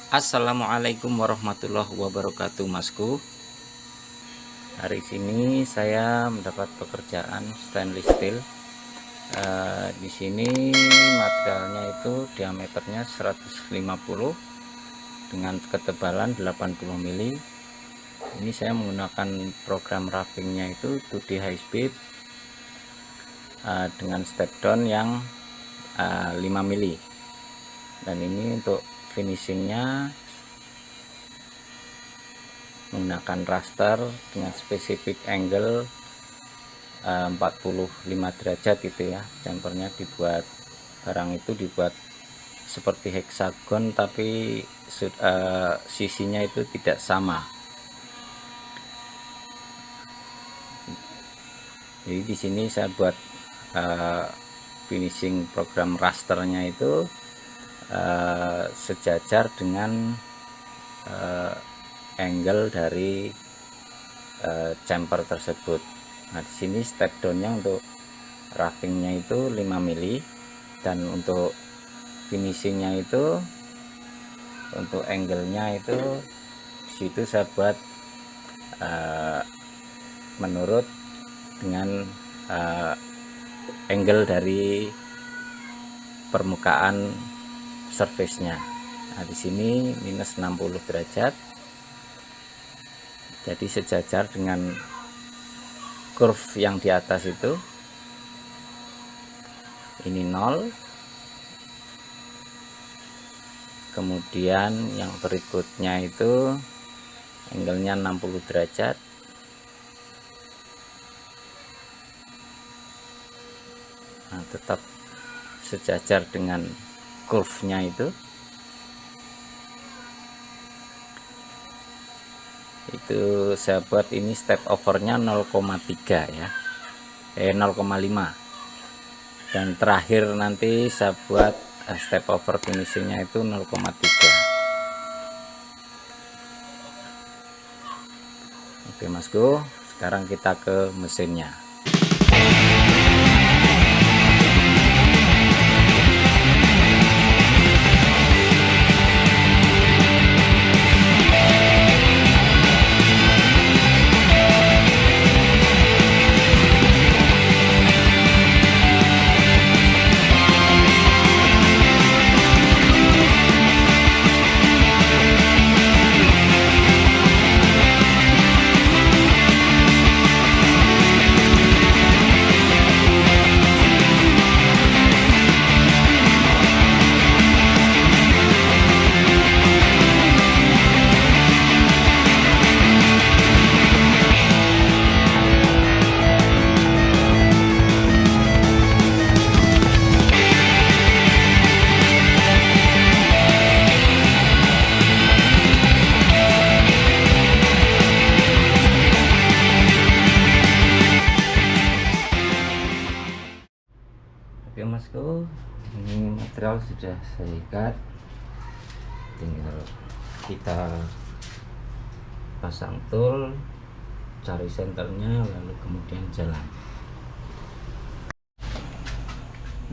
Assalamualaikum warahmatullahi wabarakatuh, Masku. Hari ini saya mendapat pekerjaan stainless steel. Di sini materialnya itu diameternya 150 dengan ketebalan 80 mili. Ini saya menggunakan program roughingnya itu 2D high speed dengan step down yang 5 mili. Dan ini untuk finishingnya menggunakan raster dengan spesifik angle 45 derajat itu ya. Jumpernya dibuat, barang itu dibuat seperti heksagon tapi sisinya itu tidak sama. Jadi di sini saya buat finishing program rasternya itu sejajar dengan angle dari chamfer tersebut. Nah, di sini step downnya untuk roughingnya itu 5 mili, dan untuk finishingnya itu untuk angle-nya itu situ saya buat menurut dengan angle dari permukaan surface-nya. Nah, di sini minus 60 derajat. Jadi sejajar dengan curve yang di atas itu. Ini 0. Kemudian yang berikutnya itu angle-nya 60 derajat. Nah, tetap sejajar dengan curve-nya itu saya buat ini step overnya 0,3 ya, 0,5, dan terakhir nanti saya buat step over finishingnya itu 0,3. Oke Masku, sekarang kita ke mesinnya. Oke Masku, ini material sudah saya ikat, tinggal kita pasang tool, cari senternya, lalu kemudian jalan.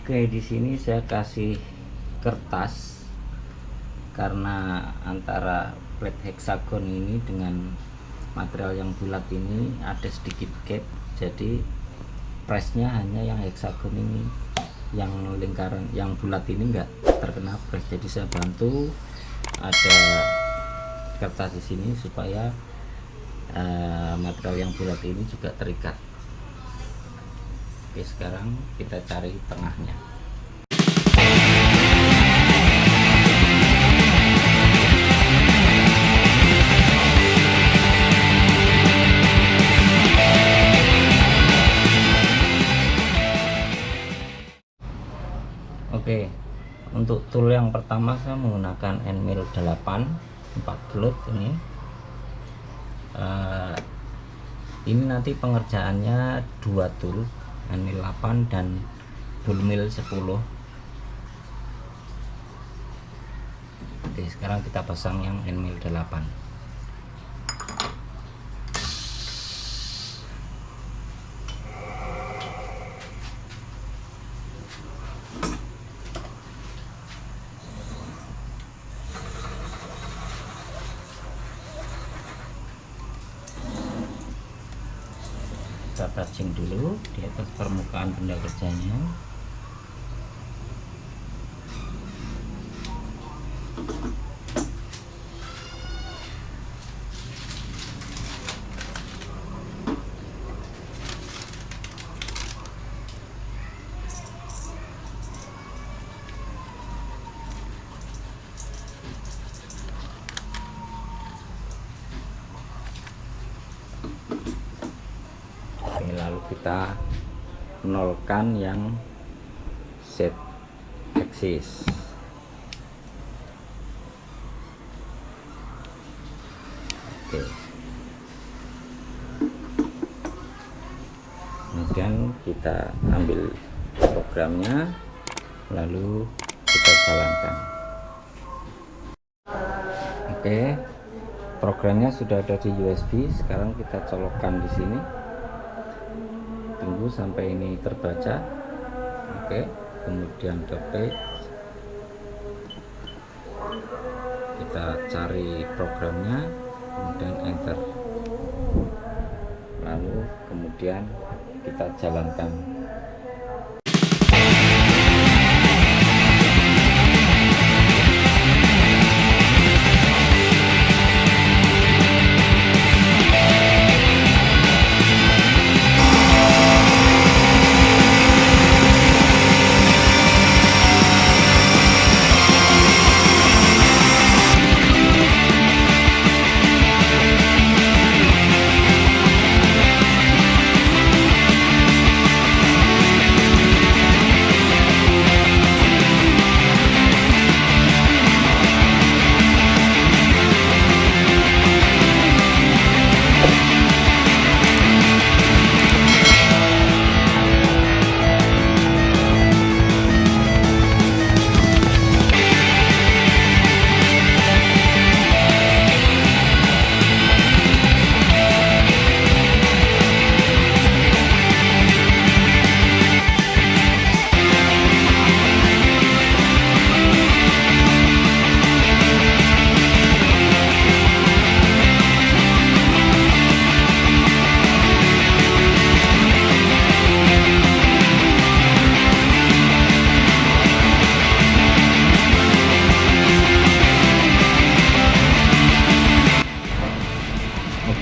Oke, di sini saya kasih kertas karena antara plate heksagon ini dengan material yang bulat ini ada sedikit gap, jadi pressnya hanya yang heksagon ini, yang lingkaran yang bulat ini enggak terkena press. Jadi saya bantu ada kertas di sini supaya material yang bulat ini juga terikat. Oke, sekarang kita cari tengahnya. Oke, untuk tool yang pertama saya menggunakan N-mill 8 4 slot ini. Ini nanti pengerjaannya 2 tool, N-mill 8 dan bull mill 10. Oke, sekarang kita pasang yang N-mill 8. kita touching dulu di atas permukaan benda kerjanya. Lalu kita nolkan yang Z axis. Oke. Kemudian kita ambil programnya, lalu kita jalankan. Oke, programnya sudah ada di USB. Sekarang kita colokkan di sini. Tunggu sampai ini terbaca. Oke, kemudian ke page, kita cari programnya, kemudian enter, lalu kemudian kita jalankan.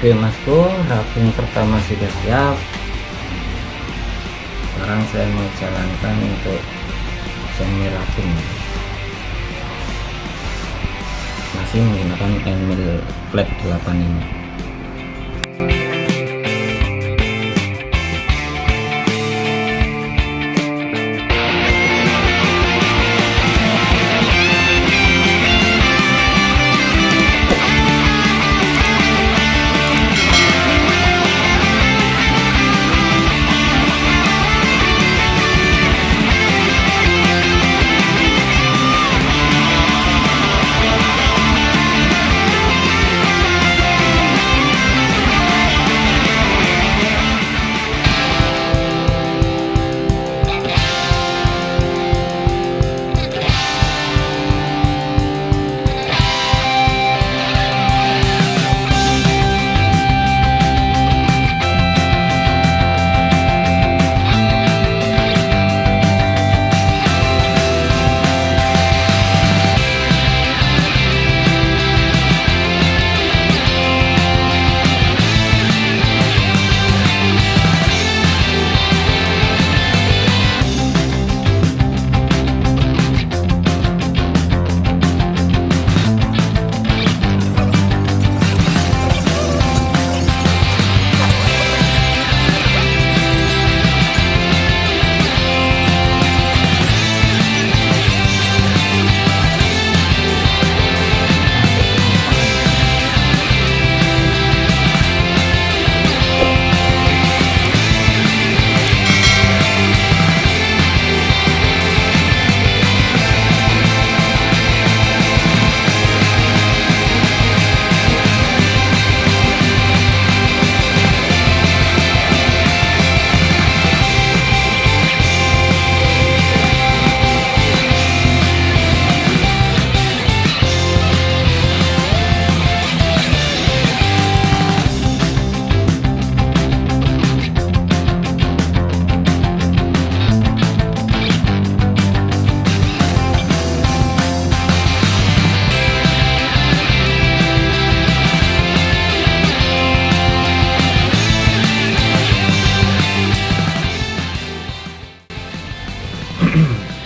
Oke Masku, rafting pertama sudah siap. Sekarang saya mau jalankan untuk semi rafting. Masih menggunakan Enmil flat 8 ini.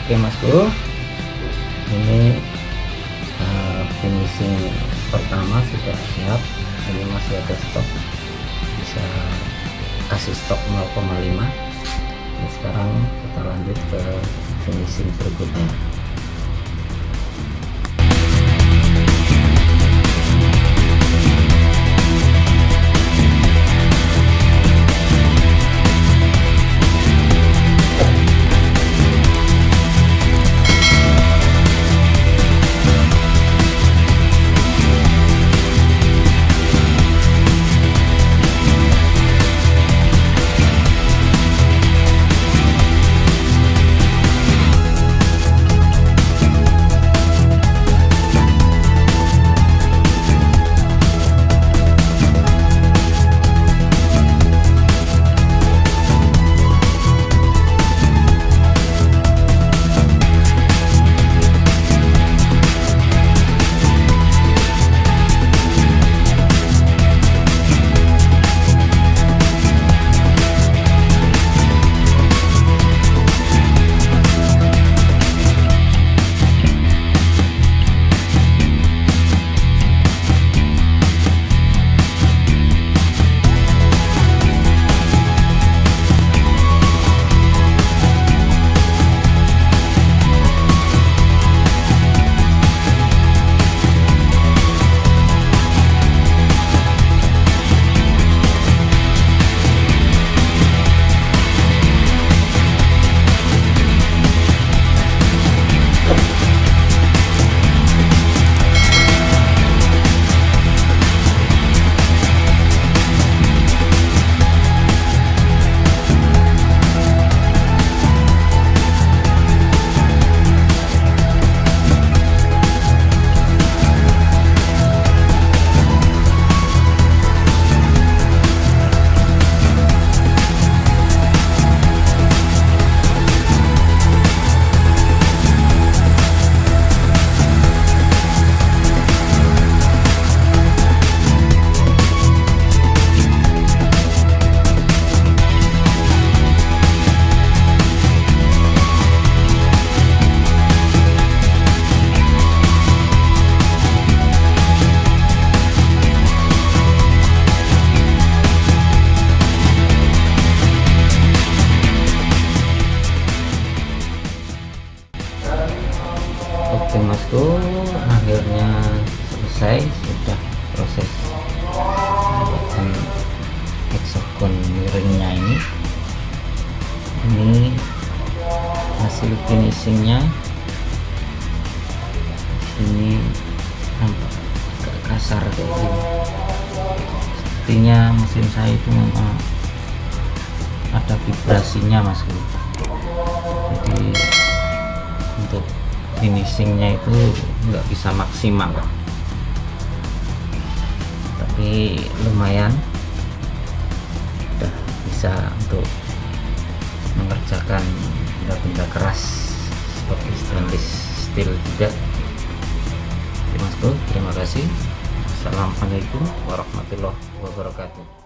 Oke Masku, ini finishing pertama sudah siap. Ini masih ada stok, bisa kasih stok 0,5. Nah, sekarang kita lanjut ke finishing berikutnya. Oke Masku, akhirnya selesai sudah proses pembuatan hexagon miringnya ini hasil finishingnya. Ini nampak agak kasar kayak gini, sepertinya mesin saya itu memang ada vibrasinya Masku, jadi untuk finishingnya itu nggak bisa maksimal, tapi lumayan udah bisa untuk mengerjakan benda-benda keras seperti stainless steel juga. Oke Masku, terima kasih. Assalamualaikum warahmatullahi wabarakatuh.